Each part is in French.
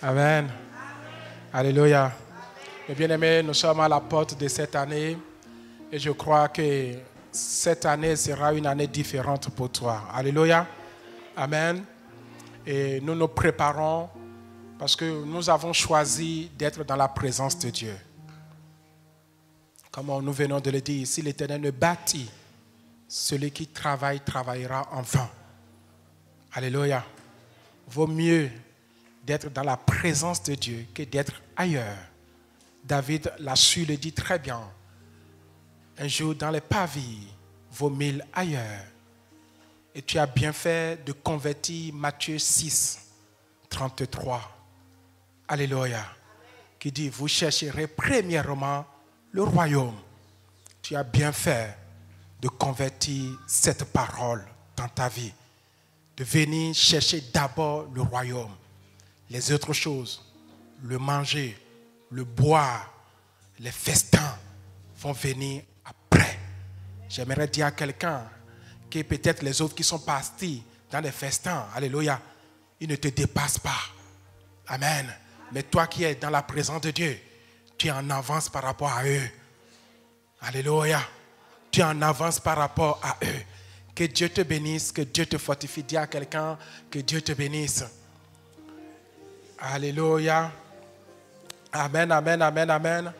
Amen. Alléluia. Mes bien-aimés, nous sommes à la porte de cette année et je crois que cette année sera une année différente pour toi. Alléluia. Amen. Et nous nous préparons parce que nous avons choisi d'être dans la présence de Dieu. Comme nous venons de le dire, si l'Éternel ne bâtit, celui qui travaille travaillera en vain. Alléluia. Vaut mieux d'être dans la présence de Dieu que d'être ailleurs. David l'a su, le dit très bien. Un jour dans les pavis vaut 1000 ailleurs. Et tu as bien fait de convertir Matthieu 6, 33. Alléluia. Qui dit, vous chercherez premièrement le royaume. Tu as bien fait de convertir cette parole dans ta vie. De venir chercher d'abord le royaume. Les autres choses, le manger, le boire, les festins vont venir après. J'aimerais dire à quelqu'un que peut-être les autres qui sont partis dans les festins, alléluia, ils ne te dépassent pas. Amen. Mais toi qui es dans la présence de Dieu, tu es en avance par rapport à eux. Alléluia. Tu es en avance par rapport à eux. Que Dieu te bénisse, que Dieu te fortifie. Dis à quelqu'un que Dieu te bénisse. Alléluia. Amen, amen, amen, amen.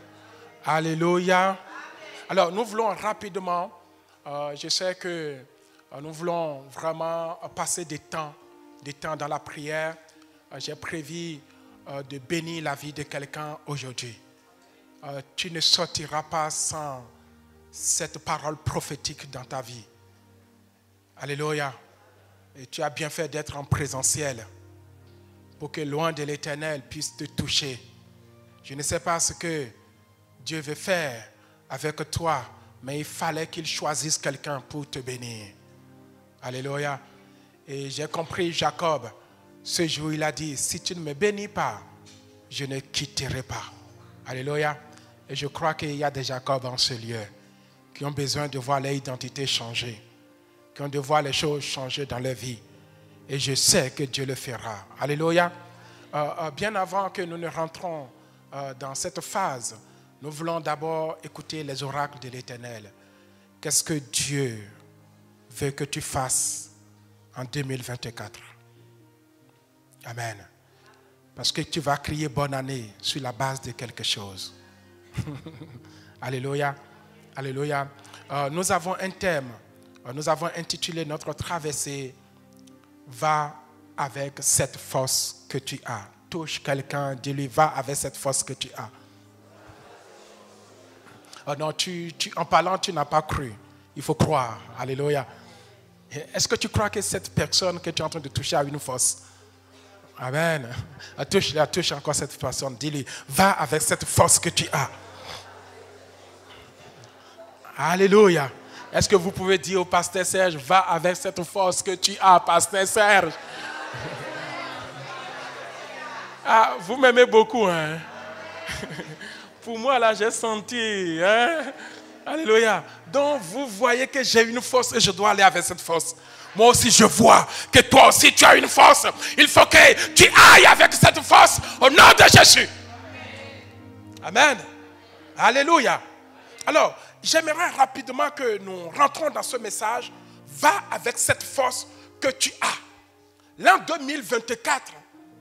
Alléluia. Alors, nous voulons rapidement, je sais que nous voulons vraiment passer des temps dans la prière. J'ai prévu de bénir la vie de quelqu'un aujourd'hui. Tu ne sortiras pas sans cette parole prophétique dans ta vie. Alléluia. Et tu as bien fait d'être en présentiel pour que loin de l'Éternel puisse te toucher. Je ne sais pas ce que Dieu veut faire avec toi, mais il fallait qu'il choisisse quelqu'un pour te bénir. Alléluia. Et j'ai compris Jacob. Ce jour, il a dit, si tu ne me bénis pas, je ne quitterai pas. Alléluia. Et je crois qu'il y a des Jacob en ce lieu qui ont besoin de voir leur identité changer, qui ont de voir les choses changer dans leur vie. Et je sais que Dieu le fera. Alléluia. Bien avant que nous ne rentrons dans cette phase, nous voulons d'abord écouter les oracles de l'Éternel. Qu'est-ce que Dieu veut que tu fasses en 2024? Amen. Parce que tu vas crier bonne année sur la base de quelque chose. Alléluia. Alléluia. Nous avons un thème. Nous avons intitulé notre traversée « Va avec cette force que tu as ». Touche quelqu'un, dis-lui « Va avec cette force que tu as ». Oh non, en parlant, tu n'as pas cru. Il faut croire. Alléluia. Est-ce que tu crois que cette personne que tu es en train de toucher a une force? Amen. Touche encore cette personne. Dis-lui, va avec cette force que tu as. Alléluia. Est-ce que vous pouvez dire au pasteur Serge, va avec cette force que tu as, pasteur Serge? Ah, vous m'aimez beaucoup, hein? Pour moi, là, j'ai senti, hein? Alléluia. Donc, vous voyez que j'ai une force et je dois aller avec cette force. Moi aussi, je vois que toi aussi, tu as une force. Il faut que tu ailles avec cette force au nom de Jésus. Amen. Alléluia. Alors, j'aimerais rapidement que nous rentrons dans ce message. Va avec cette force que tu as. L'an 2024,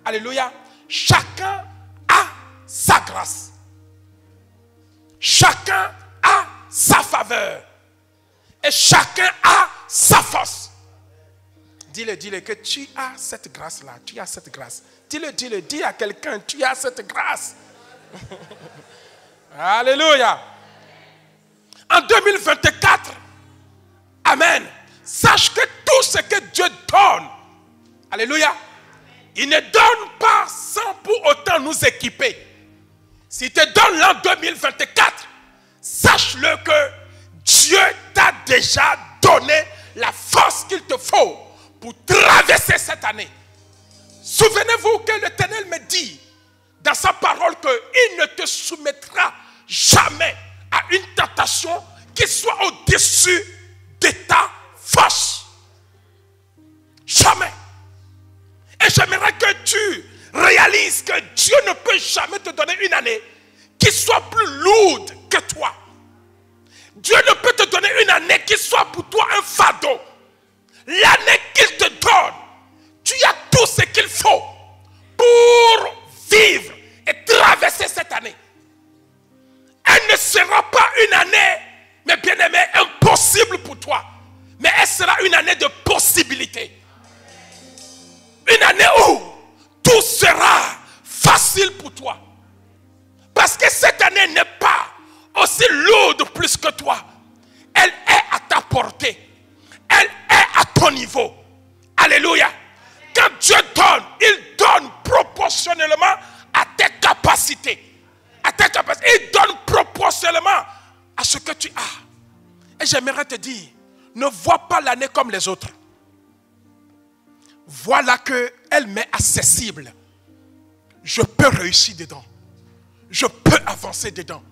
alléluia, chacun a sa grâce. Chacun a sa faveur. Et chacun a sa force. Dis-le, que tu as cette grâce-là. Tu as cette grâce. Dis-le, dis à quelqu'un, tu as cette grâce. Alléluia. En 2024, amen, sache que tout ce que Dieu donne, alléluia, il ne donne pas sans pour autant nous équiper. S'il te donne l'an 2024, sache-le que Dieu t'a déjà donné la force qu'il te faut pour traverser cette année. Souvenez-vous que l'Éternel me dit dans sa parole qu'il ne te soumettra jamais à une tentation qui soit au-dessus de ta force. Jamais. Et j'aimerais que tu réalises que une année qui soit plus lourde que toi. Dieu ne peut te donner une année qui soit pour toi un fardeau. L'année qu'il te donne, tu as tout ce qu'il faut pour vivre et traverser cette année. Elle ne sera pas une année, mais bien aimé, impossible pour toi. Mais elle sera une année de possibilités. Une année où tout sera facile pour toi. Parce que cette année n'est pas aussi lourde plus que toi. Elle est à ta portée. Elle est à ton niveau. Alléluia. Quand Dieu donne, il donne proportionnellement à tes capacités. À tes capacités. Il donne proportionnellement à ce que tu as. Et j'aimerais te dire, ne vois pas l'année comme les autres. Voilà qu'elle m'est accessible. Je peux réussir dedans. Je peux avancer dedans.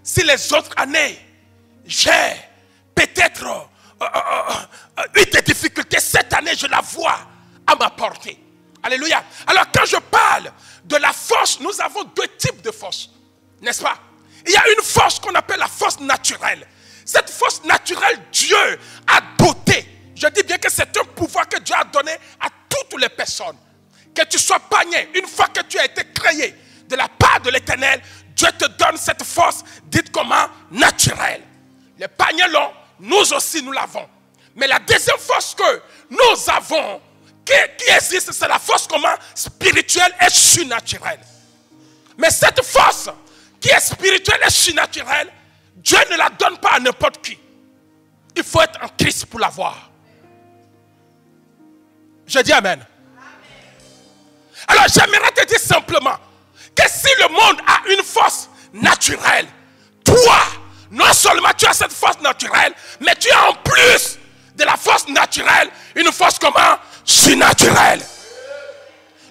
Si les autres années, j'ai peut-être eu des difficultés, cette année, je la vois à ma portée. Alléluia. Alors, quand je parle de la force, nous avons deux types de force. N'est-ce pas? Il y a une force qu'on appelle la force naturelle. Cette force naturelle, Dieu a doté. Je dis bien que c'est un pouvoir que Dieu a donné à toutes les personnes. Que tu sois panier, une fois que tu as été créé de la part de l'Éternel, Dieu te donne cette force, dites comment, naturelle. Les pagners l'ont, nous aussi nous l'avons. Mais la deuxième force que nous avons, qui existe, c'est la force comment, spirituelle et surnaturelle. Mais cette force qui est spirituelle et surnaturelle, Dieu ne la donne pas à n'importe qui. Il faut être en Christ pour l'avoir. Je dis amen. Alors j'aimerais te dire simplement que si le monde a une force naturelle, toi, non seulement tu as cette force naturelle, mais tu as en plus de la force naturelle, une force comment? Surnaturelle.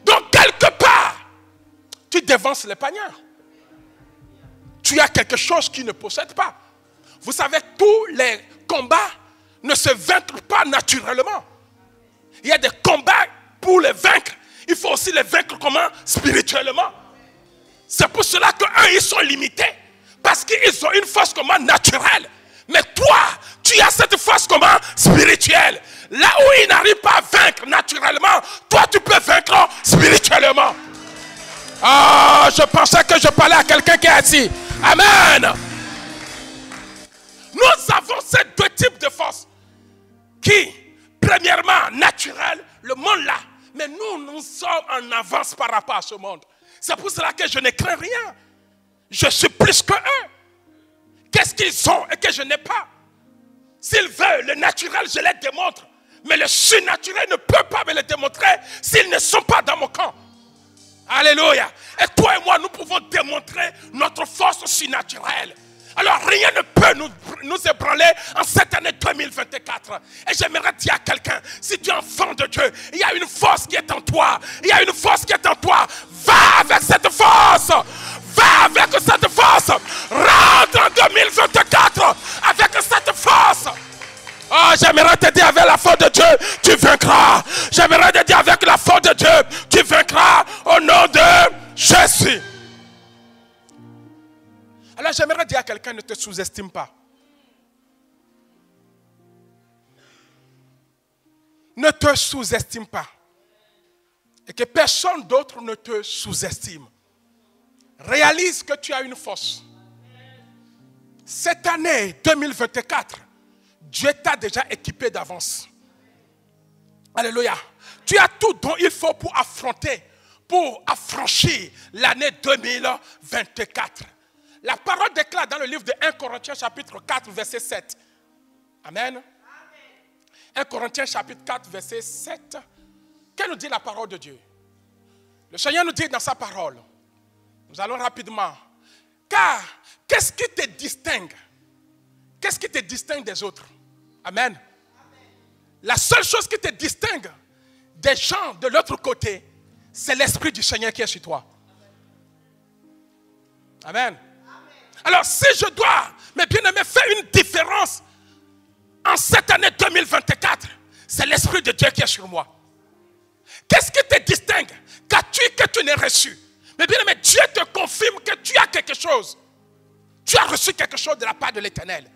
Donc quelque part, tu dévances les pagnards. Tu as quelque chose qu'ils ne possèdent pas. Vous savez, tous les combats ne se vaincent pas naturellement. Il y a des combats pour les vaincre. Il faut aussi les vaincre comment? Spirituellement. C'est pour cela qu'eux, ils sont limités. Parce qu'ils ont une force comment? Naturelle. Mais toi, tu as cette force comment? Spirituelle. Là où ils n'arrivent pas à vaincre naturellement, toi, tu peux vaincre spirituellement. Ah, je pensais que je parlais à quelqu'un qui est assis. Amen. Nous avons ces deux types de forces. Qui, premièrement, naturelles, le monde là. Mais nous sommes en avance par rapport à ce monde. C'est pour cela que je ne crains rien. Je suis plus que eux. Qu'est-ce qu'ils ont et que je n'ai pas? S'ils veulent, le naturel, je les démontre. Mais le surnaturel ne peut pas me le démontrer s'ils ne sont pas dans mon camp. Alléluia. Et toi et moi, nous pouvons démontrer notre force surnaturelle. Alors rien ne peut nous ébranler en cette année 2024. Et j'aimerais dire à quelqu'un, si tu es enfant de Dieu, il y a une force qui est en toi. Il y a une force qui est en toi. Va avec cette force. Va avec cette force. Rentre en 2024 avec cette force. Oh, j'aimerais te dire avec la force de Dieu, tu vaincras. J'aimerais te dire avec la force de Dieu, tu vaincras au nom de Jésus. Alors j'aimerais dire à quelqu'un, ne te sous-estime pas. Ne te sous-estime pas. Et que personne d'autre ne te sous-estime. Réalise que tu as une force. Cette année 2024, Dieu t'a déjà équipé d'avance. Alléluia. Tu as tout dont il faut pour affronter, pour affranchir l'année 2024. La parole déclare dans le livre de 1 Corinthiens chapitre 4 verset 7. Amen. 1 Corinthiens chapitre 4 verset 7. Qu'est-ce que nous dit la parole de Dieu? Le Seigneur nous dit dans sa parole. Nous allons rapidement. Car qu'est-ce qui te distingue? Qu'est-ce qui te distingue des autres? Amen. La seule chose qui te distingue des gens de l'autre côté, c'est l'Esprit du Seigneur qui est sur toi. Amen. Alors si je dois, mes bien-aimés, faire une différence en cette année 2024, c'est l'Esprit de Dieu qui est sur moi. Qu'est-ce qui te distingue? Qu'as-tu que tu n'aies reçu? Mais bien aimé, Dieu te confirme que tu as quelque chose. Tu as reçu quelque chose de la part de l'Éternel.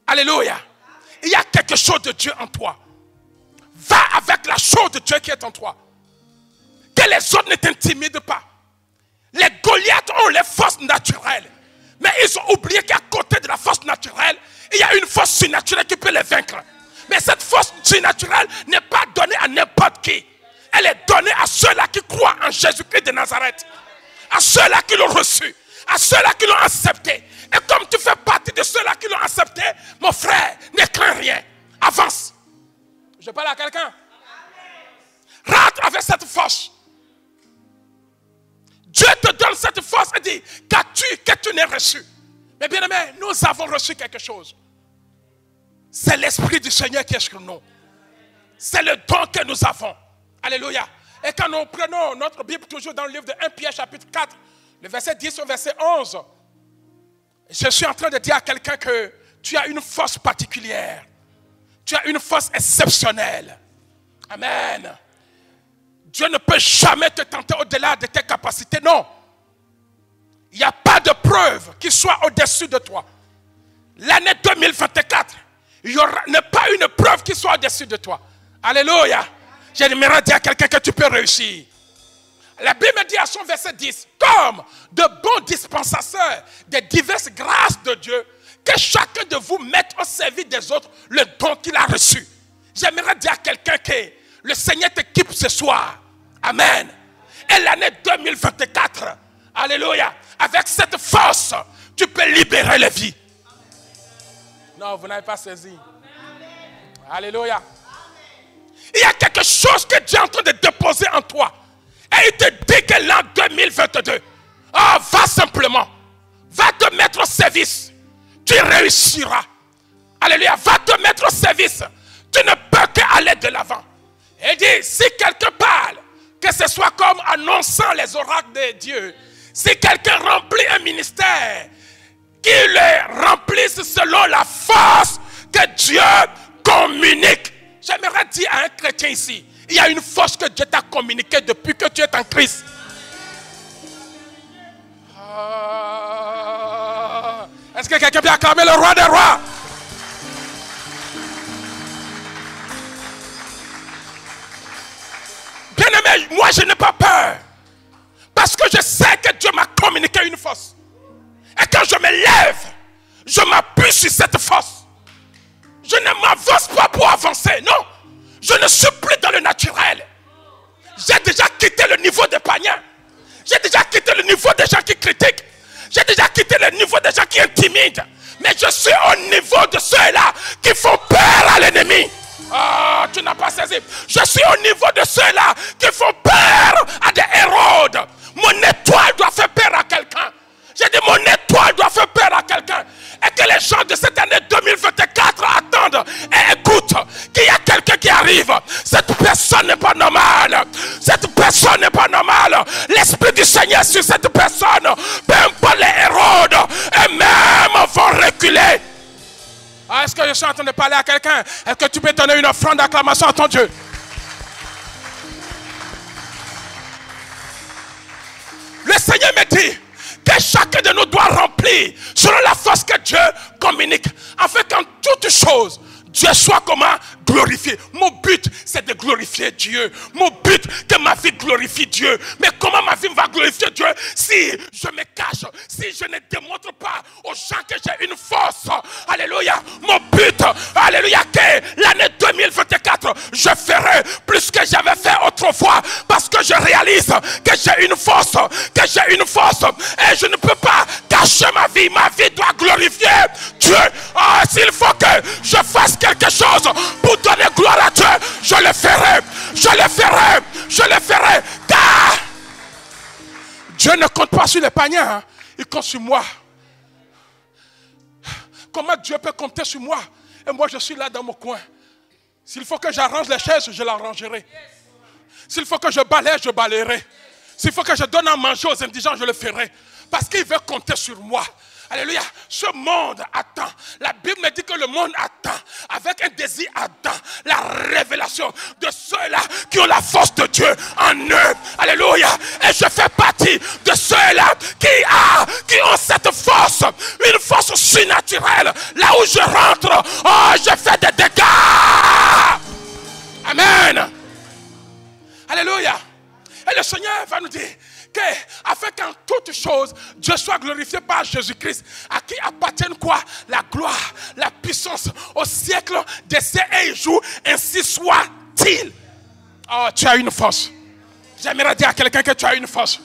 Alléluia. Il y a quelque chose de Dieu en toi. Va avec la chose de Dieu qui est en toi. Que les autres ne t'intimident pas. Les Goliaths ont les forces naturelles. Mais ils ont oublié qu'à côté de la force naturelle, il y a une force surnaturelle qui peut les vaincre. Mais cette force surnaturelle n'est pas donnée à n'importe qui. Elle est donnée à ceux-là qui croient en Jésus-Christ de Nazareth. À ceux-là qui l'ont reçu. À ceux-là qui l'ont accepté. Et comme tu fais partie de ceux-là qui l'ont accepté, mon frère, ne crains rien. Avance. Je parle à quelqu'un. Rentre avec cette force. Dieu te donne cette force et dit, qu'as-tu que tu n'aies reçu? Mais bien aimé, nous avons reçu quelque chose. C'est l'Esprit du Seigneur qui est sur nous. C'est le don que nous avons. Alléluia. Et quand nous prenons notre Bible toujours dans le livre de 1 Pierre chapitre 4, le verset 10 au verset 11, je suis en train de dire à quelqu'un que tu as une force particulière. Tu as une force exceptionnelle. Amen. Dieu ne peut jamais te tenter au-delà de tes capacités. Non. Il n'y a pas de preuve qui soit au-dessus de toi. L'année 2024, il n'y aura pas une preuve qui soit au-dessus de toi. Alléluia. J'aimerais dire à quelqu'un que tu peux réussir. La Bible dit à son verset 10, comme de bons dispensateurs des diverses grâces de Dieu, que chacun de vous mette au service des autres le don qu'il a reçu. J'aimerais dire à quelqu'un que le Seigneur t'équipe ce soir. Amen. Et l'année 2024, alléluia, avec cette force, tu peux libérer les vies. Non, vous n'avez pas saisi. Alléluia. Il y a quelque chose que Dieu est en train de déposer en toi. Et il te dit que l'an 2022, va simplement, va te mettre au service. Tu réussiras. Alléluia, va te mettre au service. Tu ne peux qu'aller de l'avant. Et dit, si quelqu'un parle, que ce soit comme annonçant les oracles de Dieu, si quelqu'un remplit un ministère, qu'il le remplisse selon la force que Dieu communique. J'aimerais dire à un chrétien ici, il y a une force que Dieu t'a communiquée depuis que tu es en Christ. Est-ce que quelqu'un peut acclamer le roi des rois? Bien aimé, moi je n'ai pas peur. Parce que je sais que Dieu m'a communiqué une force. Et quand je me lève, je m'appuie sur cette force. Je ne m'avance pas pour avancer, non. Je ne suis plus dans le naturel. J'ai déjà quitté le niveau des païens. J'ai déjà quitté le niveau des gens qui critiquent. J'ai déjà quitté le niveau des gens qui intimident. Mais je suis au niveau de ceux-là qui font peur à l'ennemi. Ah, tu n'as pas saisi. Je suis au niveau de ceux-là qui font peur à des Hérodes. Mon étoile doit faire peur à quelqu'un. J'ai dit mon étoile doit faire peur à quelqu'un. Et que les gens de cette année 2024 attendent et écoutent qu'il y a quelqu'un qui arrive. Cette personne n'est pas normale. Cette personne n'est pas normale. L'Esprit du Seigneur sur cette personne. Peu importe les Hérodes. Et même vont reculer. Ah, est-ce que je suis en train de parler à quelqu'un? Est-ce que tu peux donner une offrande d'acclamation à ton Dieu? Le Seigneur me dit que chacun de nous doit remplir selon la force que Dieu communique. Afin qu'en toutes choses, Dieu soit comment? Glorifié. Mon but, c'est de glorifier Dieu. Mon but, que ma vie glorifie Dieu. Mais comment ma vie va glorifier Dieu si je me cache, si je ne démontre pas aux gens que j'ai une force? Alléluia. Mon but, alléluia, que l'année 2024, je ferai plus que j'avais fait autrefois. Parce que je réalise que j'ai une force. Que j'ai une force. Et je ne peux pas cacher ma vie. Ma vie doit glorifier Dieu. S'il faut que je fasse quelque chose pour donner gloire à Dieu, je le ferai. Je le ferai. Je le ferai. Car Dieu ne compte pas sur les païens. Il compte sur moi. Comment Dieu peut compter sur moi? Et moi je suis là dans mon coin. S'il faut que j'arrange les chaises, je l'arrangerai. S'il faut que je balaye, je balayerai. S'il faut que je donne à manger aux indigents, je le ferai. Parce qu'il veut compter sur moi. Alléluia. Ce monde attend. La Bible me dit que le monde attend avec un désir ardent la révélation de ceux-là qui ont la force de Dieu en eux. Alléluia. Et je fais partie de ceux-là qui ont cette force, une force surnaturelle. Là où je rentre, oh, je fais des dégâts. Amen. Alléluia. Et le Seigneur va nous dire afin qu'en toutes choses, Dieu soit glorifié par Jésus-Christ, à qui appartiennent quoi? La gloire, la puissance au siècle des siècles et jours, ainsi soit-il. Oh, tu as une force. J'aimerais dire à quelqu'un que tu as une force.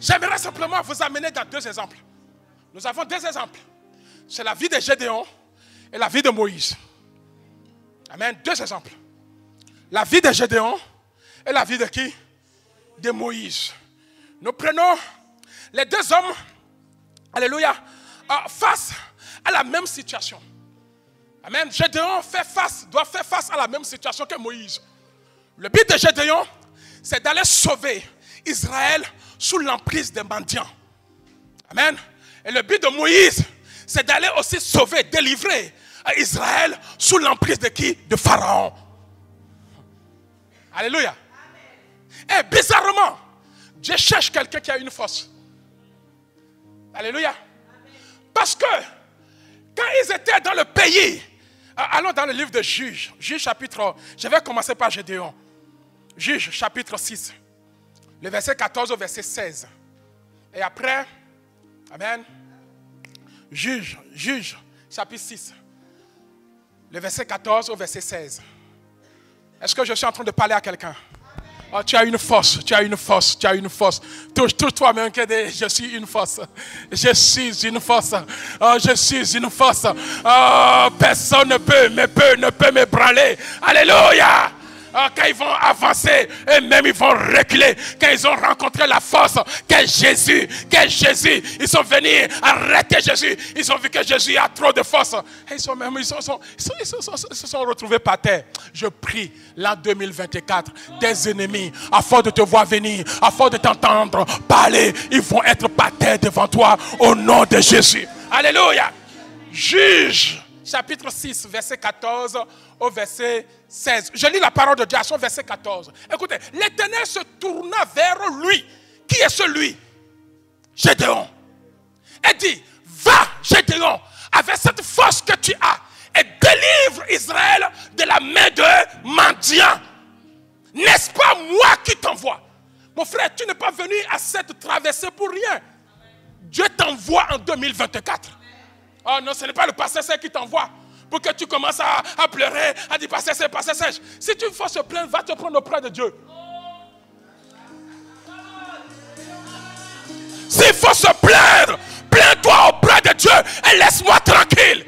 J'aimerais simplement vous amener dans deux exemples. Nous avons deux exemples. C'est la vie de Gédéon et la vie de Moïse. Amen. Deux exemples. La vie de Gédéon et la vie de qui? De Moïse. Nous prenons les deux hommes, alléluia, face à la même situation. Amen. Gédéon doit faire face à la même situation que Moïse. Le but de Gédéon, c'est d'aller sauver Israël sous l'emprise des mendiants. Amen. Et le but de Moïse, c'est d'aller aussi sauver, délivrer Israël sous l'emprise de qui? De Pharaon. Alléluia. Et bizarrement, Dieu cherche quelqu'un qui a une force. Alléluia. Parce que quand ils étaient dans le pays, allons dans le livre de Juges. Juges chapitre, je vais commencer par Gédéon. Juges chapitre 6. Le verset 14 au verset 16. Et après, amen. Juges chapitre 6. Le verset 14 au verset 16. Est-ce que je suis en train de parler à quelqu'un? Oh, tu as une force, tu as une force, tu as une force. Touche toi-même que je suis une force. Je suis une force. Oh, je suis une force. Oh, personne ne peut m'ébranler. Alléluia. Oh, quand ils vont avancer, et même ils vont reculer. Quand ils ont rencontré la force, quel Jésus, ils sont venus arrêter Jésus. Ils ont vu que Jésus a trop de force. Et ils se sont retrouvés par terre. Je prie l'an 2024, tes ennemis, à force de te voir venir, à force de t'entendre parler, ils vont être par terre devant toi au nom de Jésus. Alléluia. Juge chapitre 6, verset 14 au verset 16. Je lis la parole de Dieu à son verset 14. Écoutez, l'Éternel se tourna vers lui. Qui est celui? Gédéon. Et dit, va Gédéon, avec cette force que tu as, et délivre Israël de la main de mendiants. N'est-ce pas moi qui t'envoie? Mon frère, tu n'es pas venu à cette traversée pour rien. Dieu t'envoie en 2024. Oh non, ce n'est pas le pasteur qui t'envoie pour que tu commences à pleurer, à dire pasteur sèche. Si tu veux se plaindre, va te prendre auprès de Dieu. S'il faut se plaindre, plains-toi auprès de Dieu et laisse-moi tranquille.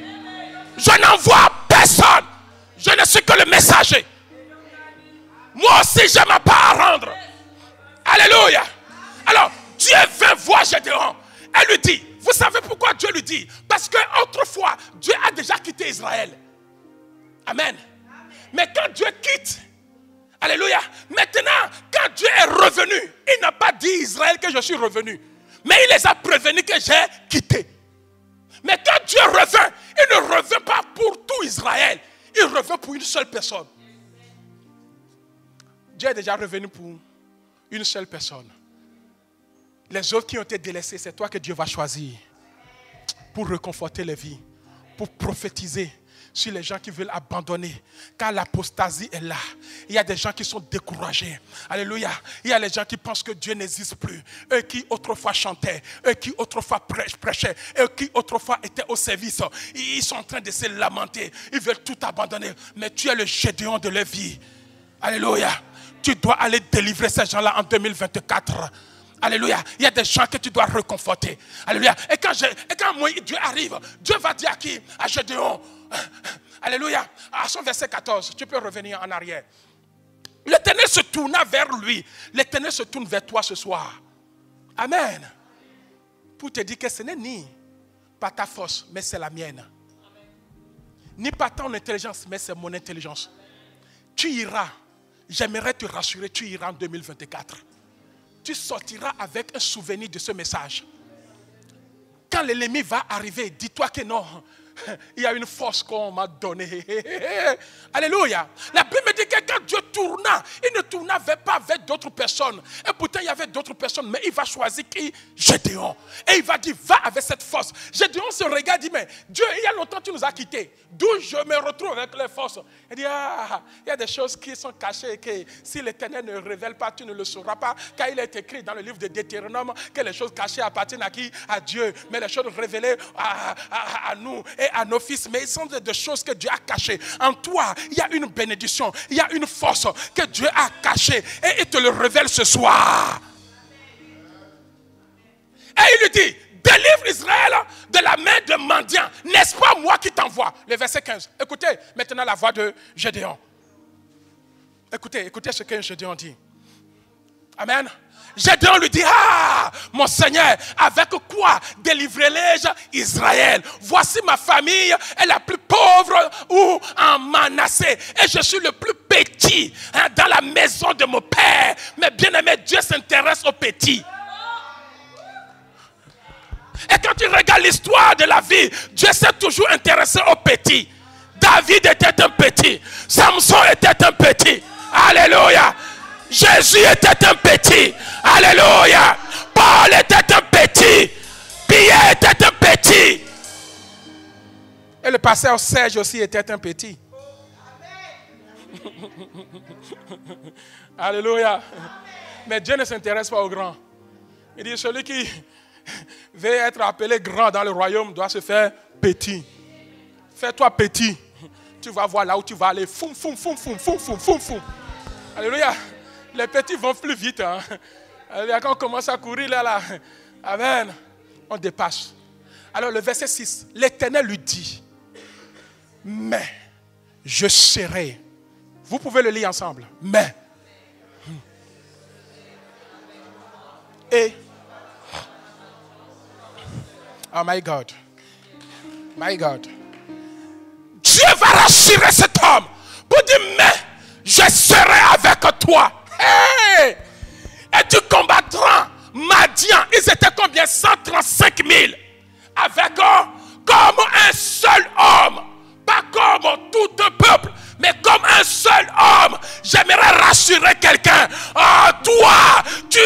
Je n'envoie personne. Je ne suis que le messager. Moi aussi, j'ai ma part à rendre. Alléluia. Alors, Dieu vint voir Gédéon. Elle lui dit, vous savez pourquoi Dieu lui dit? Parce qu'autrefois, Dieu a déjà quitté Israël. Amen. Mais quand Dieu quitte, alléluia, maintenant, quand Dieu est revenu, il n'a pas dit Israël que je suis revenu. Mais il les a prévenus que j'ai quitté. Mais quand Dieu revient, il ne revient pas pour tout Israël. Il revient pour une seule personne. Dieu est déjà revenu pour une seule personne. Les autres qui ont été délaissés, c'est toi que Dieu va choisir pour réconforter les vies, pour prophétiser sur les gens qui veulent abandonner. Car l'apostasie est là. Il y a des gens qui sont découragés. Alléluia. Il y a les gens qui pensent que Dieu n'existe plus. Eux qui autrefois chantaient, eux qui autrefois prêchaient, eux qui autrefois étaient au service. Ils sont en train de se lamenter. Ils veulent tout abandonner. Mais tu es le Gédéon de leur vie. Alléluia. Tu dois aller délivrer ces gens-là en 2024. Alléluia. Il y a des gens que tu dois réconforter. Alléluia. Et quand Dieu arrive, Dieu va dire à qui? À Gédéon. Alléluia. À son verset 14, tu peux revenir en arrière. L'Éternel se tourna vers lui. L'Éternel se tourne vers toi ce soir. Amen. Pour te dire que ce n'est ni par ta force, mais c'est la mienne. Ni par ton intelligence, mais c'est mon intelligence. Tu iras. J'aimerais te rassurer, tu iras en 2024. Tu sortiras avec un souvenir de ce message. quand l'ennemi va arriver, dis-toi que non. Il y a une force qu'on m'a donnée. Alléluia. La Bible me dit que quand Dieu tourna, il ne tourna pas avec d'autres personnes. Et pourtant, il y avait d'autres personnes. Mais il va choisir qui? Gédéon. Et il va dire, va avec cette force. Gédéon se regarde et dit, mais Dieu, il y a longtemps tu nous as quittés. D'où je me retrouve avec les forces. Il dit, ah, il y a des choses qui sont cachées et que si l'Éternel ne révèle pas, tu ne le sauras pas. Car il est écrit dans le livre de Deutéronome que les choses cachées appartiennent à qui? À Dieu. Mais les choses révélées à nous et à nos fils. Mais ils sont des choses que Dieu a cachées. En toi, il y a une bénédiction, il y a une force que Dieu a cachée et il te le révèle ce soir. Et il lui dit, délivre Israël de la main de mendiants. N'est-ce pas moi qui t'envoie? Le verset 15. Écoutez maintenant la voix de Gédéon. Écoutez ce que Gédéon dit. Amen. Gédéon lui dit, ah, mon Seigneur, avec quoi délivrerai-je Israël? Voici ma famille est la plus pauvre ou en Manassé. Et je suis le plus petit dans la maison de mon père. Mais bien aimé, Dieu s'intéresse aux petits. Et quand tu regardes l'histoire de la vie, Dieu s'est toujours intéressé aux petits. David était un petit. Samson était un petit. Alléluia. Jésus était un petit. Alléluia. Paul était un petit. Pierre était un petit. Et le pasteur Serge aussi était un petit. Alléluia. Mais Dieu ne s'intéresse pas aux grands. Il dit, celui qui veut être appelé grand dans le royaume doit se faire petit. Fais-toi petit. Tu vas voir là où tu vas aller. Foum, foum, foum, foum, foum, foum, foum, foum. Alléluia. Les petits vont plus vite. Hein. Quand on commence à courir là. Amen. On dépasse. Alors le verset 6. L'Éternel lui dit, mais je serai. Vous pouvez le lire ensemble. Mais. Et. Oh my God. My God. Dieu va rassurer cet homme pour dire, mais je serai avec toi. Hey! Et tu combattras Madian. Ils étaient combien? 135 000. Avec comme un seul homme. Pas comme tout un peuple, mais comme un seul homme. J'aimerais rassurer quelqu'un. Toi, tu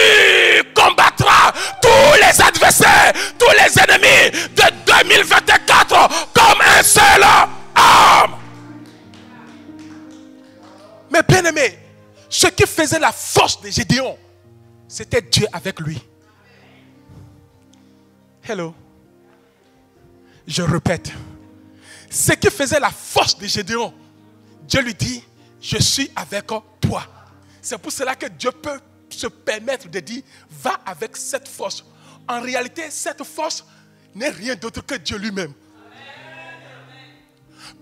combattras tous les adversaires, tous les ennemis de 2024 comme un seul homme. Mais bien aimé, ce qui faisait la force de Gédéon, c'était Dieu avec lui. Hello. Je répète. Ce qui faisait la force de Gédéon, Dieu lui dit, je suis avec toi. C'est pour cela que Dieu peut se permettre de dire, va avec cette force. En réalité, cette force n'est rien d'autre que Dieu lui-même.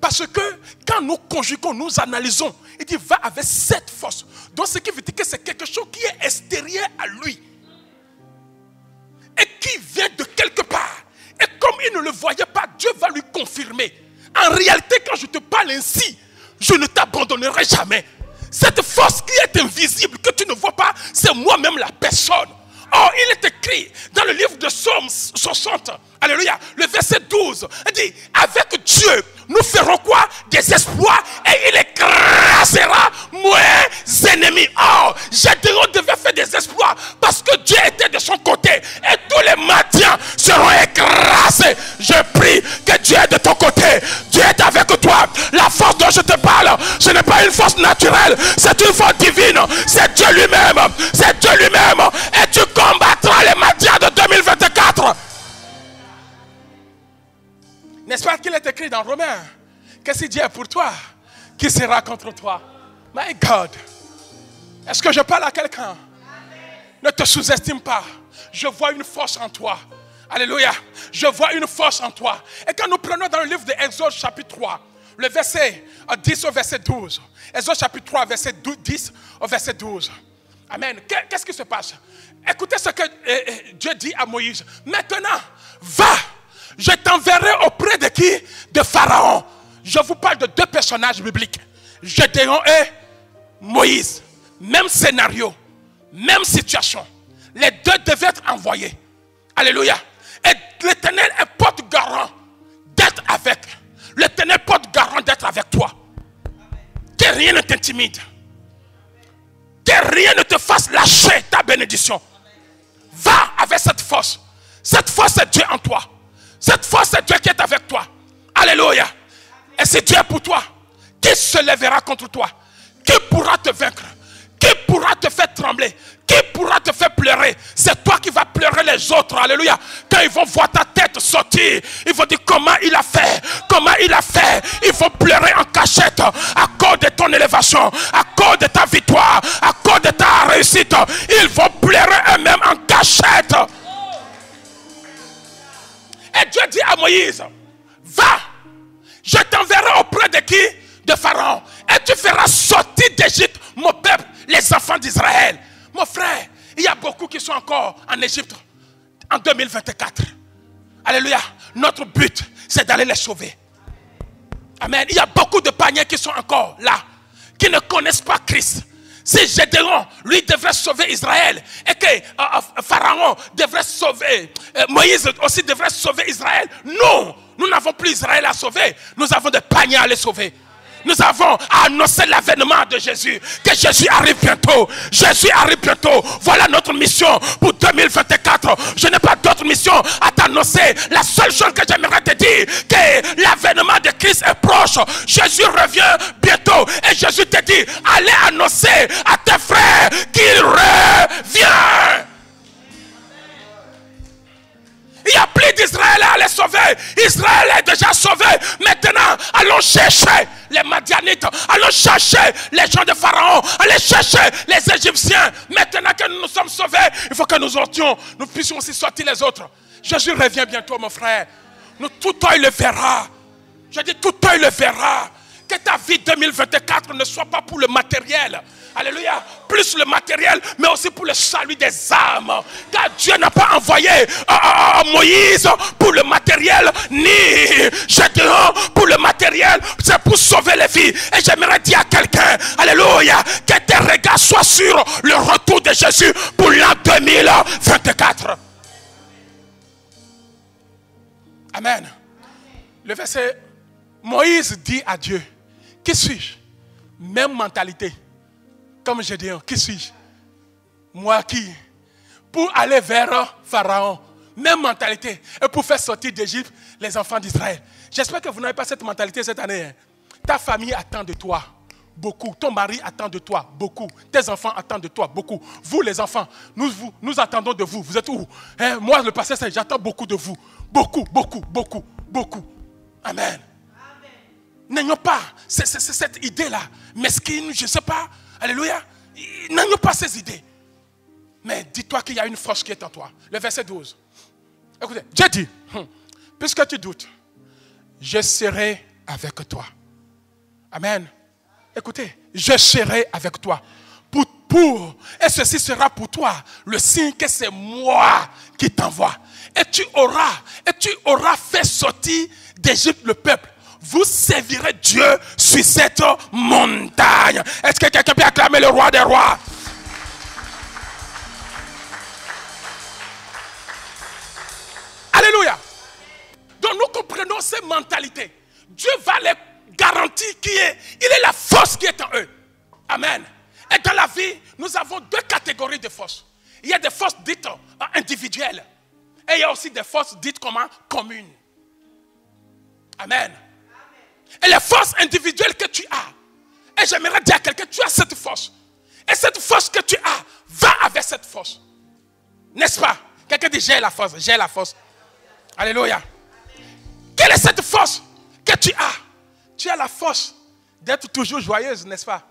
Parce que quand nous conjuguons, nous analysons, il dit, va avec cette force. Donc ce qui veut dire que c'est quelque chose qui est extérieur à lui. Et qui vient de quelque part. Et comme il ne le voyait pas, Dieu va lui confirmer. En réalité, quand je te parle ainsi, je ne t'abandonnerai jamais. Cette force qui est invisible, que tu ne vois pas, c'est moi-même la personne. Or, il est écrit dans le livre de Psaume 60, alléluia, le verset 12, il dit, avec Dieu, nous ferons quoi? Des exploits et il écrasera nos ennemis. Or, Gédéon devait faire des exploits parce que Dieu était de son côté et tous les Madians seront écrasés. Je prie que Dieu est de ton côté. Dieu est avec toi. La force dont je te parle, ce n'est pas une force naturelle, c'est une force divine. C'est Dieu lui-même. C'est Dieu lui-même. Et tu combattras les Madians de 2024. N'est-ce pas qu'il est écrit dans Romains que si Dieu est pour toi, qui sera contre toi? My God. Est-ce que je parle à quelqu'un? Ne te sous-estime pas. Je vois une force en toi. Alléluia. Je vois une force en toi. Et quand nous prenons dans le livre de Exode chapitre 3, le verset 10 au verset 12. Exode chapitre 3, verset 10 au verset 12. Amen. Qu'est-ce qui se passe? Écoutez ce que Dieu dit à Moïse. Maintenant, va. Je t'enverrai auprès de qui? De Pharaon. Je vous parle de deux personnages bibliques. Gédéon et Moïse. Même scénario. Même situation. Les deux devaient être envoyés. Alléluia. Et L'Éternel est porte-garant d'être avec. L'Éternel porte-garant d'être avec toi. Que rien ne t'intimide. Que rien ne te fasse lâcher ta bénédiction. Va avec cette force. Cette force, c'est Dieu en toi. Cette force, c'est Dieu qui est avec toi. Alléluia. Et c'est Dieu pour toi. Qui se lèvera contre toi? Qui pourra te vaincre? Qui pourra te faire trembler? Qui pourra te faire pleurer? C'est toi qui vas pleurer les autres. Alléluia. Quand ils vont voir ta tête sortir, ils vont dire comment il a fait. Comment il a fait. Ils vont pleurer en cachette à cause de ton élévation, à cause de ta victoire, à cause de ta réussite. Ils vont pleurer eux-mêmes en cachette. Et Dieu dit à Moïse, va, je t'enverrai auprès de qui? De Pharaon. Et tu feras sortir d'Égypte mon peuple, les enfants d'Israël. Mon frère, il y a beaucoup qui sont encore en Égypte en 2024. Alléluia. Notre but, c'est d'aller les sauver. Amen. Il y a beaucoup de paniers qui sont encore là, qui ne connaissent pas Christ. Si Gédéon, lui, devrait sauver Israël, et que Pharaon devrait sauver, Moïse aussi devrait sauver Israël, nous n'avons plus Israël à sauver. Nous avons des paniers à les sauver. Nous avons annoncé l'avènement de Jésus. Que Jésus arrive bientôt. Jésus arrive bientôt. Voilà notre mission pour 2024. Je n'ai pas d'autre mission à t'annoncer. La seule chose que j'aimerais te dire, que l'avènement de Christ est proche. Jésus revient bientôt. Et Jésus te dit, allez annoncer à tes frères qu'il revient. Il n'y a plus d'Israël à aller sauver. Israël est déjà sauvé. Maintenant, allons chercher les Madianites. Allons chercher les gens de Pharaon. Allez chercher les Égyptiens. Maintenant que nous sommes sauvés, il faut que nous puissions aussi sortir les autres. Jésus revient bientôt, mon frère. Tout œil le verra. Je dis, tout œil le verra. Que ta vie 2024 ne soit pas pour le matériel. Alléluia. Plus le matériel, mais aussi pour le salut des âmes. Car Dieu n'a pas envoyé Moïse pour le matériel, ni Gédéon pour le matériel. C'est pour sauver les vies. Et j'aimerais dire à quelqu'un, alléluia, que tes regards soient sur le retour de Jésus pour l'an 2024. Amen. Le verset, Moïse dit à Dieu, qui suis-je? Même mentalité. Comme Gédéon, qui suis-je? Moi qui? Pour aller vers Pharaon. Même mentalité. Et pour faire sortir d'Égypte les enfants d'Israël. J'espère que vous n'avez pas cette mentalité cette année. Hein. Ta famille attend de toi beaucoup. Ton mari attend de toi beaucoup. Tes enfants attendent de toi beaucoup. Vous les enfants, nous attendons de vous. Vous êtes où? Hein? Moi le pasteur, j'attends beaucoup de vous. Beaucoup, beaucoup, beaucoup, beaucoup. Amen. N'ayons pas cette idée-là, mesquine, je ne sais pas, alléluia, n'ayons pas ces idées. Mais dis-toi qu'il y a une force qui est en toi. Le verset 12. Écoutez, Dieu dit, puisque tu doutes, je serai avec toi. Amen. Écoutez, je serai avec toi. Et ceci sera pour toi le signe que c'est moi qui t'envoie. Et tu auras fait sortir d'Égypte le peuple. Vous servirez Dieu sur cette montagne. Est-ce que quelqu'un peut acclamer le roi des rois? Alléluia. Donc nous comprenons ces mentalités. Dieu va les garantir il est la force qui est en eux. Amen. Et dans la vie, nous avons deux catégories de forces. Il y a des forces dites individuelles. Et il y a aussi des forces dites comment? Communes. Amen. Et les forces individuelles que tu as, et j'aimerais dire à quelqu'un, tu as cette force. Et cette force que tu as, va avec cette force. N'est-ce pas? Quelqu'un dit, j'ai la force, j'ai la force. Alléluia. Quelle est cette force que tu as? Tu as la force d'être toujours joyeuse, n'est-ce pas?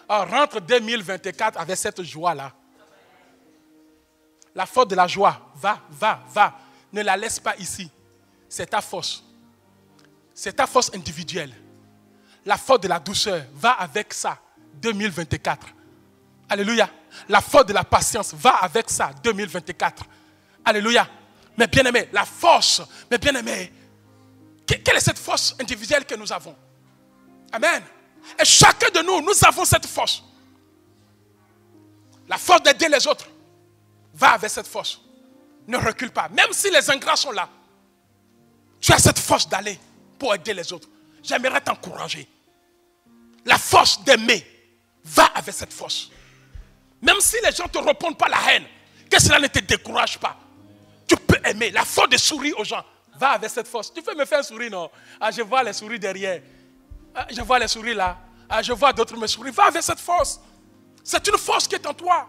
Alors, rentre 2024 avec cette joie-là. La force de la joie, va. Ne la laisse pas ici. C'est ta force. C'est ta force individuelle. La force de la douceur, va avec ça, 2024. Alléluia. La force de la patience, va avec ça, 2024. Alléluia. Mais bien aimé, la force, mais bien aimé, quelle est cette force individuelle que nous avons? Amen. Et chacun de nous avons cette force. La force d'aider les autres, va avec cette force. Ne recule pas. Même si les ingrats sont là, tu as cette force d'aller pour aider les autres. J'aimerais t'encourager. La force d'aimer, va avec cette force. Même si les gens ne te répondent pas la haine, que cela ne te décourage pas. Tu peux aimer. La force de sourire aux gens, va avec cette force. Tu peux me faire un sourire, non? Ah, je vois les souris derrière. Ah, je vois les souris là. Ah, je vois d'autres me sourire. Va avec cette force. C'est une force qui est en toi.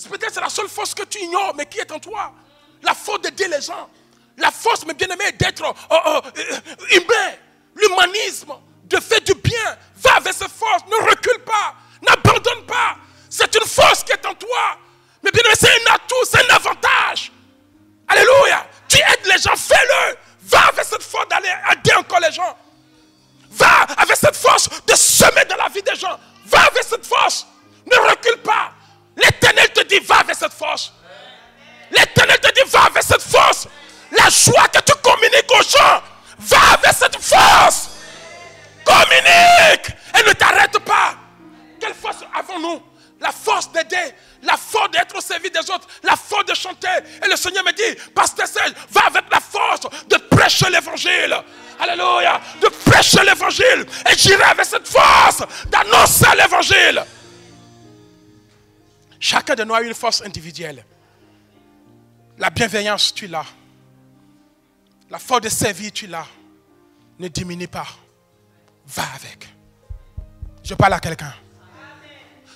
Peut-être c'est la seule force que tu ignores, mais qui est en toi. La force d'aider les gens. La force, mes bien-aimés, d'être humain. L'humanisme, de faire du bien. Va avec cette force. Ne recule pas. N'abandonne pas. C'est une force qui est en toi. Mais bien aimé, c'est un atout, c'est un avantage. Alléluia. Tu aides les gens, fais-le. Va avec cette force d'aller aider encore les gens. Va avec cette force de semer dans la vie des gens. Va avec cette force. Ne recule pas. L'Éternel te dit, va avec cette force. L'Éternel te dit, va avec cette force. La joie que tu communiques aux gens, va avec cette force. Communique et ne t'arrête pas. Quelle force avons-nous? La force d'aider, la force d'être au service des autres, la force de chanter. Et le Seigneur me dit, Pasteur Serge, va avec la force de prêcher l'évangile. Alléluia, de prêcher l'évangile. Et j'irai avec cette force d'annoncer l'évangile. Chacun de nous a une force individuelle. La bienveillance, tu l'as. La force de servir, tu l'as. Ne diminue pas. Va avec. Je parle à quelqu'un.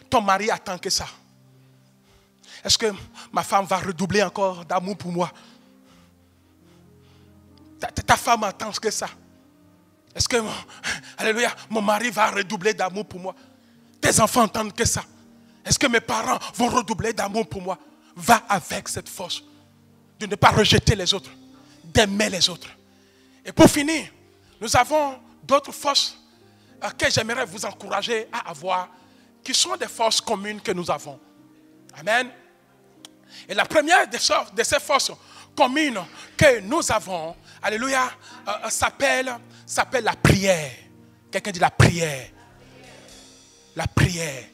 Ton mari attend que ça. Est-ce que ma femme va redoubler encore d'amour pour moi? Ta femme attend que ça. Est-ce que, alléluia, mon mari va redoubler d'amour pour moi? Tes enfants attendent que ça. Est-ce que mes parents vont redoubler d'amour pour moi? Va avec cette force de ne pas rejeter les autres, d'aimer les autres. Et pour finir, nous avons d'autres forces que j'aimerais vous encourager à avoir, qui sont des forces communes que nous avons. Amen. Et la première de ces forces communes que nous avons, alléluia, s'appelle la prière. Quelqu'un dit la prière. La prière.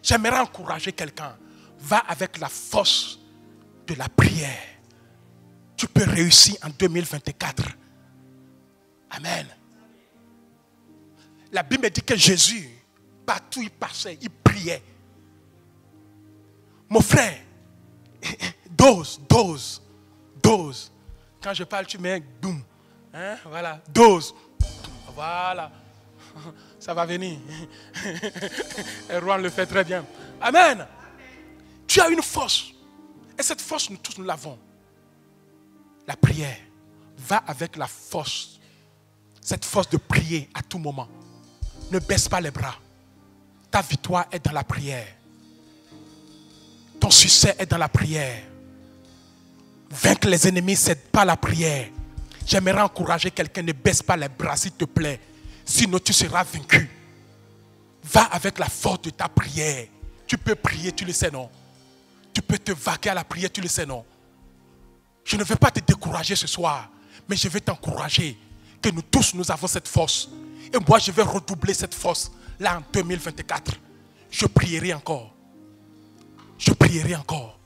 J'aimerais encourager quelqu'un. Va avec la force de la prière. Tu peux réussir en 2024. Amen. La Bible me dit que Jésus, partout il passait, il priait. Mon frère, dose. Quand je parle, tu mets boum. Hein? Voilà, dose. Voilà. Ça va venir. Et Rouen le fait très bien. Amen. Tu as une force. Et cette force, nous tous, nous l'avons. La prière. Va avec la force. Cette force de prier à tout moment. Ne baisse pas les bras. Ta victoire est dans la prière. Ton succès est dans la prière. Vaincre les ennemis, c'est pas la prière. J'aimerais encourager quelqu'un, ne baisse pas les bras, s'il te plaît. Sinon, tu seras vaincu. Va avec la force de ta prière. Tu peux prier, tu le sais, non? Tu peux te vaquer à la prière, tu le sais, non? Je ne veux pas te décourager ce soir, mais je veux t'encourager que nous tous, nous avons cette force. Et moi, je vais redoubler cette force là en 2024. Je prierai encore. Je prierai encore.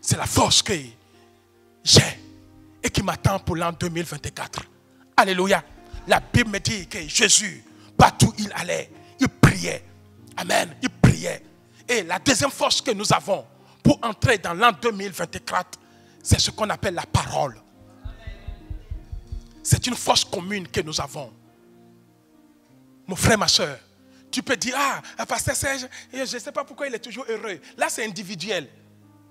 C'est la force que j'ai et qui m'attend pour l'an 2024. Alléluia. La Bible me dit que Jésus, partout il allait, il priait. Amen. Il priait. Et la deuxième force que nous avons pour entrer dans l'an 2024, c'est ce qu'on appelle la parole. C'est une force commune que nous avons. Mon frère, ma soeur, tu peux dire, Pasteur Serge, je ne sais pas pourquoi il est toujours heureux. Là, c'est individuel.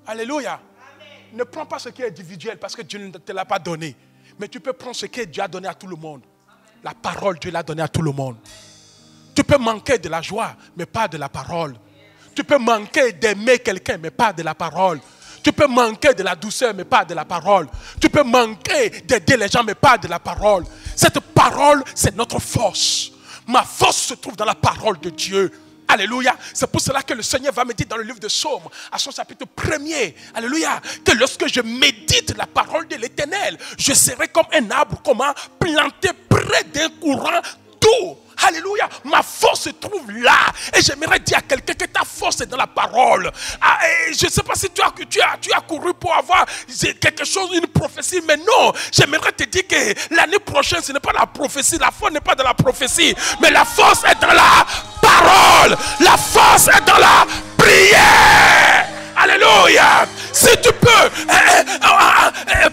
Alléluia. Amen. Ne prends pas ce qui est individuel parce que Dieu ne te l'a pas donné. Mais tu peux prendre ce que Dieu a donné à tout le monde. Amen. La parole, Dieu l'a donné à tout le monde. Tu peux manquer de la joie, mais pas de la parole. Tu peux manquer d'aimer quelqu'un, mais pas de la parole. Tu peux manquer de la douceur, mais pas de la parole. Tu peux manquer d'aider les gens, mais pas de la parole. Cette parole, c'est notre force. Ma force se trouve dans la parole de Dieu. Alléluia. C'est pour cela que le Seigneur va me dire dans le livre de Psaume, à son chapitre 1er, alléluia, que lorsque je médite la parole de l'Éternel, je serai comme un arbre planté près d'un courant d'eau. Alléluia. Ma force se trouve là. Et j'aimerais dire à quelqu'un que ta force est dans la parole. Je ne sais pas si tu as couru pour avoir quelque chose, une prophétie, mais non. J'aimerais te dire que l'année prochaine, ce n'est pas la prophétie. La force n'est pas dans la prophétie, mais la force est dans la parole. La force est dans la prière. Alléluia. Si tu peux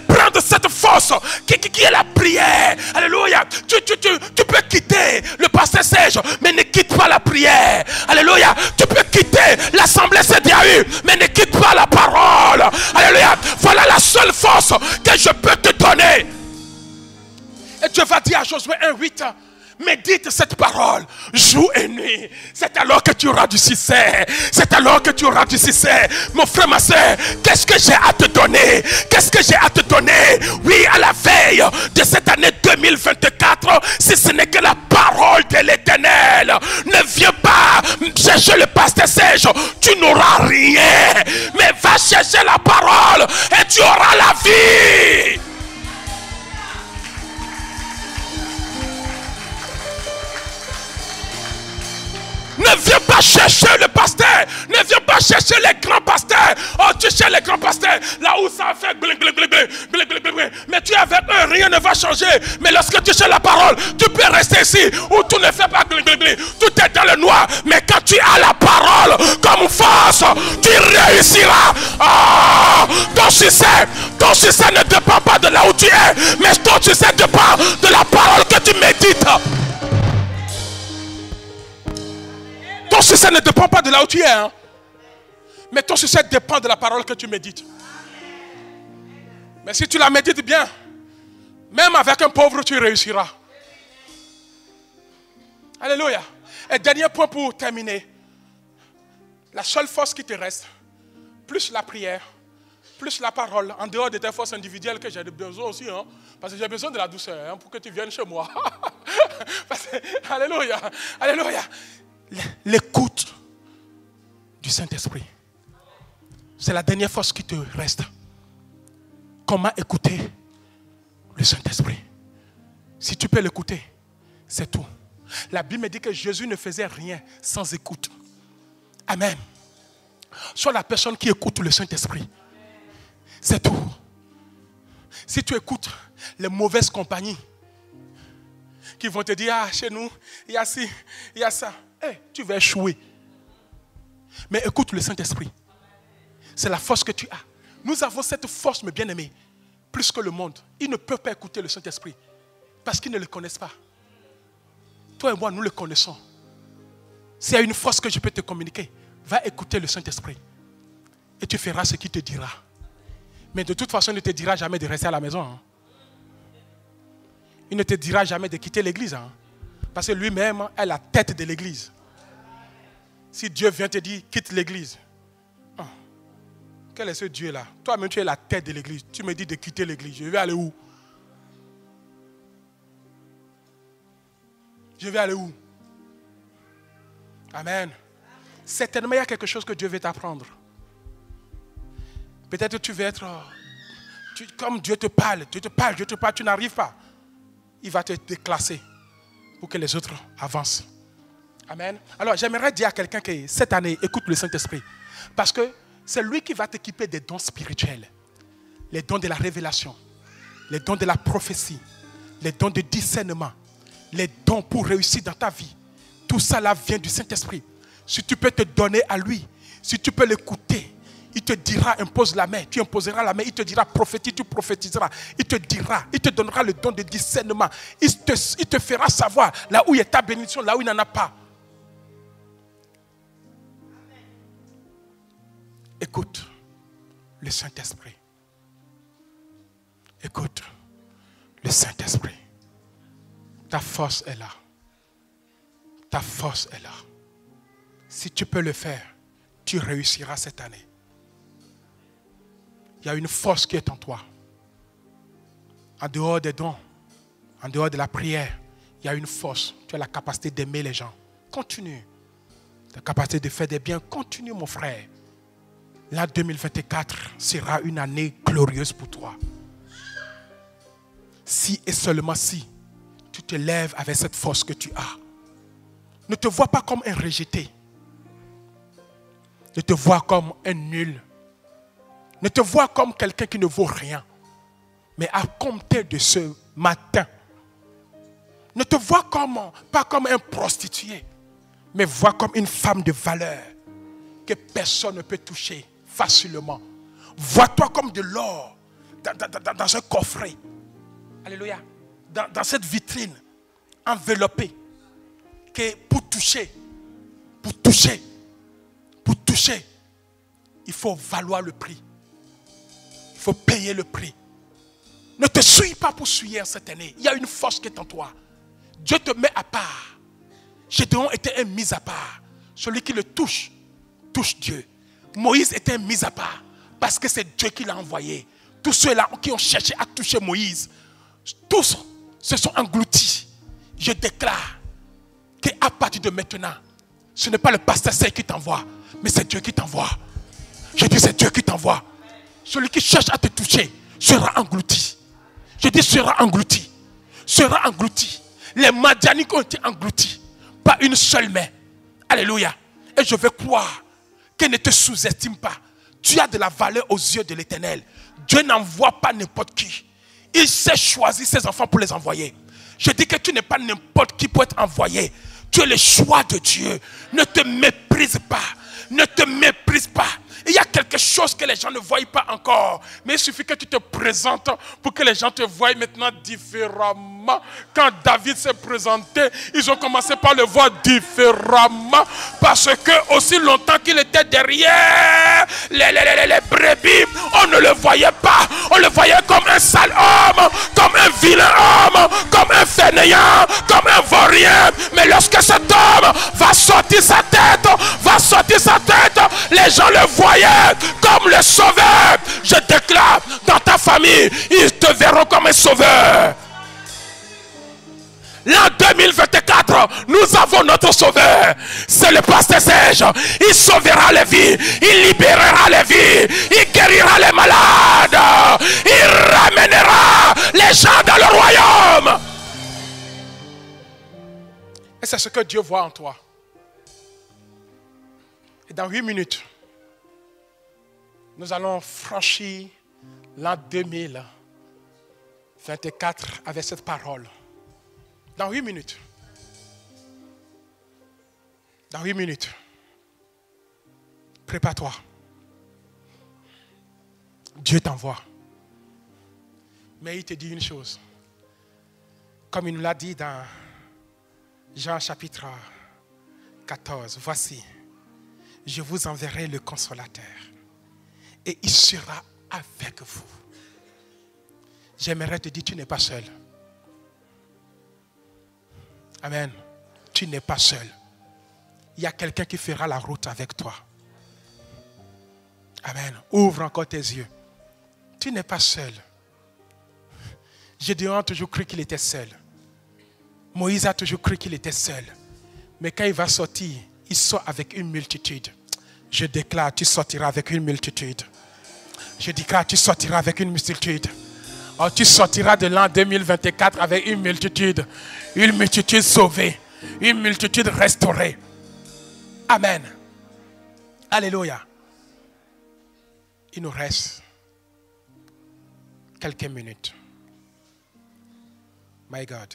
prendre cette force qui est la prière. Alléluia. Tu peux quitter le pasteur Serge, mais ne quitte pas la prière. Alléluia. Tu peux quitter l'assemblée CDAU, mais ne quitte pas la parole. Alléluia. Voilà la seule force que je peux te donner. Et Dieu va dire à Josué 1:8. Médite cette parole jour et nuit. C'est alors que tu auras du succès. C'est alors que tu auras du succès. Mon frère, ma soeur, qu'est-ce que j'ai à te donner? Qu'est-ce que j'ai à te donner? Oui, à la veille de cette année 2024, si ce n'est que la parole de l'Éternel. Ne viens pas chercher le pasteur Serge, tu n'auras rien. Mais va chercher la parole et tu auras la vie. Ne viens pas chercher le pasteur. Ne viens pas chercher les grands pasteurs. Oh, tu cherches les grands pasteurs. Là où ça fait bling, bling, bling, bling, bling, bling, bling. Mais tu es avec eux, rien ne va changer. Mais lorsque tu cherches la parole, tu peux rester ici où tout ne fait pas bling, bling, bling. Tout est dans le noir. Mais quand tu as la parole comme force, tu réussiras. Oh, ton succès ne dépend pas de là où tu es. Mais ton succès dépend de la parole que tu médites. Ton succès ne dépend pas de là où tu es, hein? Mais ton succès dépend de la parole que tu médites. Mais si tu la médites bien, même avec un pauvre, tu réussiras. Alléluia. Et dernier point pour terminer. La seule force qui te reste, plus la prière, plus la parole, en dehors de tes forces individuelles que j'ai besoin aussi, hein? Parce que j'ai besoin de la douceur, hein, pour que tu viennes chez moi. Alléluia. Alléluia. L'écoute du Saint-Esprit. C'est la dernière force qui te reste. Comment écouter le Saint-Esprit? Si tu peux l'écouter, c'est tout. La Bible me dit que Jésus ne faisait rien sans écoute. Amen. Sois la personne qui écoute le Saint-Esprit. C'est tout. Si tu écoutes les mauvaises compagnies qui vont te dire, ah, chez nous, il y a ci, il y a ça. Tu vas échouer. Mais écoute le Saint-Esprit. C'est la force que tu as. Nous avons cette force, mes bien-aimés, plus que le monde. Ils ne peuvent pas écouter le Saint-Esprit parce qu'ils ne le connaissent pas. Toi et moi, nous le connaissons. S'il y a une force que je peux te communiquer, va écouter le Saint-Esprit. Et tu feras ce qu'il te dira. Mais de toute façon, il ne te dira jamais de rester à la maison. Hein. Il ne te dira jamais de quitter l'église. Hein. Parce que lui-même est la tête de l'église. Si Dieu vient te dire, quitte l'église. Oh, quel est ce Dieu-là? Toi-même, tu es la tête de l'église. Tu me dis de quitter l'église. Je vais aller où? Je vais aller où? Amen. Certainement, il y a quelque chose que Dieu veut t'apprendre. Peut-être tu veux être... comme Dieu te parle, tu n'arrives pas. Il va te déclasser pour que les autres avancent. Amen. Alors, j'aimerais dire à quelqu'un que cette année, écoute le Saint-Esprit. Parce que c'est lui qui va t'équiper des dons spirituels. Les dons de la révélation. Les dons de la prophétie. Les dons de discernement. Les dons pour réussir dans ta vie. Tout ça là vient du Saint-Esprit. Si tu peux te donner à lui, si tu peux l'écouter, il te dira, impose la main, tu imposeras la main, il te dira, prophétise, tu prophétiseras. Il te dira, il te donnera le don de discernement. Il te fera savoir là où il y a ta bénédiction, là où il n'en a pas. Écoute le Saint-Esprit. Écoute le Saint-Esprit. Ta force est là. Ta force est là. Si tu peux le faire, tu réussiras cette année. Il y a une force qui est en toi. En dehors des dons, en dehors de la prière, il y a une force. Tu as la capacité d'aimer les gens. Continue. La capacité de faire des biens. Continue, mon frère. L'an 2024 sera une année glorieuse pour toi. Si et seulement si tu te lèves avec cette force que tu as. ne te vois pas comme un rejeté. Ne te vois comme un nul. Ne te vois comme quelqu'un qui ne vaut rien. Mais à compter de ce matin, ne te vois pas comme un prostitué, mais vois comme une femme de valeur que personne ne peut toucher facilement. Vois-toi comme de l'or dans un coffret. Alléluia. Dans cette vitrine enveloppée. Que pour toucher, il faut valoir le prix. Il faut payer le prix. Ne te souille pas pour souiller cette année. Il y a une force qui est en toi. Dieu te met à part. Gédéon était un mis à part. Celui qui le touche Dieu. Moïse était un mis à part. Parce que c'est Dieu qui l'a envoyé. Tous ceux-là qui ont cherché à toucher Moïse, tous se sont engloutis. Je déclare qu'à partir de maintenant, ce n'est pas le pasteur Sey qui t'envoie, mais c'est Dieu qui t'envoie. Je dis c'est Dieu qui t'envoie. Celui qui cherche à te toucher sera englouti. Je dis sera englouti. Sera englouti. Les Madianites ont été engloutis par une seule main. Alléluia. Et je veux croire qu'elle ne te sous-estime pas. Tu as de la valeur aux yeux de l'Éternel. Dieu n'envoie pas n'importe qui. Il sait choisir ses enfants pour les envoyer. Je dis que tu n'es pas n'importe qui pour être envoyé. Tu es le choix de Dieu. Ne te méprise pas. Ne te méprise pas. Il y a quelque chose que les gens ne voient pas encore. Mais il suffit que tu te présentes pour que les gens te voient maintenant différemment. Quand David s'est présenté, ils ont commencé par le voir différemment. Parce que aussi longtemps qu'il était derrière les brebis, on ne le voyait pas. On le voyait comme un sale homme, comme un vilain homme, comme un fainéant, comme un vaurien. Mais lorsque cet homme va sortir sa tête, les gens le voyaient comme le sauveur. Je déclare, dans ta famille, ils te verront comme un sauveur. L'an 2024, nous avons notre sauveur. C'est le pasteur Serge. Il sauvera les vies. Il libérera les vies. Il guérira les malades. Il ramènera les gens dans le royaume. Et c'est ce que Dieu voit en toi. Et dans 8 minutes, nous allons franchir l'an 2024 avec cette parole. Dans 8 minutes. Dans 8 minutes. Prépare-toi. Dieu t'envoie. Mais il te dit une chose. Comme il nous l'a dit dans Jean chapitre 14. Voici, je vous enverrai le consolateur. Et il sera avec vous. J'aimerais te dire, tu n'es pas seul. Amen. Tu n'es pas seul. Il y a quelqu'un qui fera la route avec toi. Amen. Ouvre encore tes yeux. Tu n'es pas seul. Gédéon a toujours cru qu'il était seul. Moïse a toujours cru qu'il était seul. Mais quand il va sortir, il sort avec une multitude. Je déclare, tu sortiras avec une multitude. Je déclare, tu sortiras avec une multitude. Oh, tu sortiras de l'an 2024 avec une multitude. Une multitude sauvée. Une multitude restaurée. Amen. Alléluia. Il nous reste quelques minutes. My God.